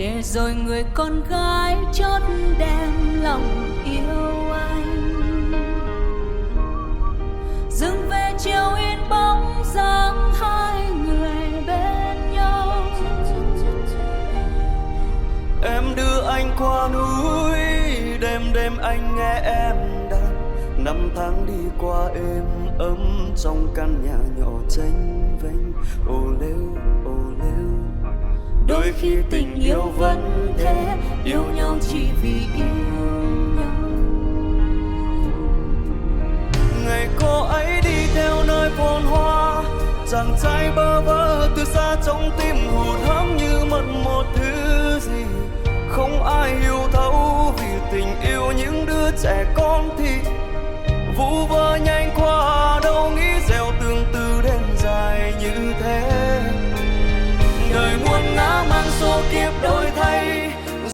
để rồi người con gái chót đem lòng yêu anh. Dừng về chiều in bóng dáng hai người bên nhau. Em đưa anh qua núi, đêm đêm anh nghe em đàn. Năm tháng đi qua êm ấm trong căn nhà nhỏ chênh vênh. Ô lêu ô lêu. Đôi khi tình yêu vẫn thế, yêu nhau chỉ vì yêu nhau. Ngày cô ấy đi theo nơi phồn hoa, chàng trai bơ vơ từ xa trong tim hụt hẫng như mất một thứ.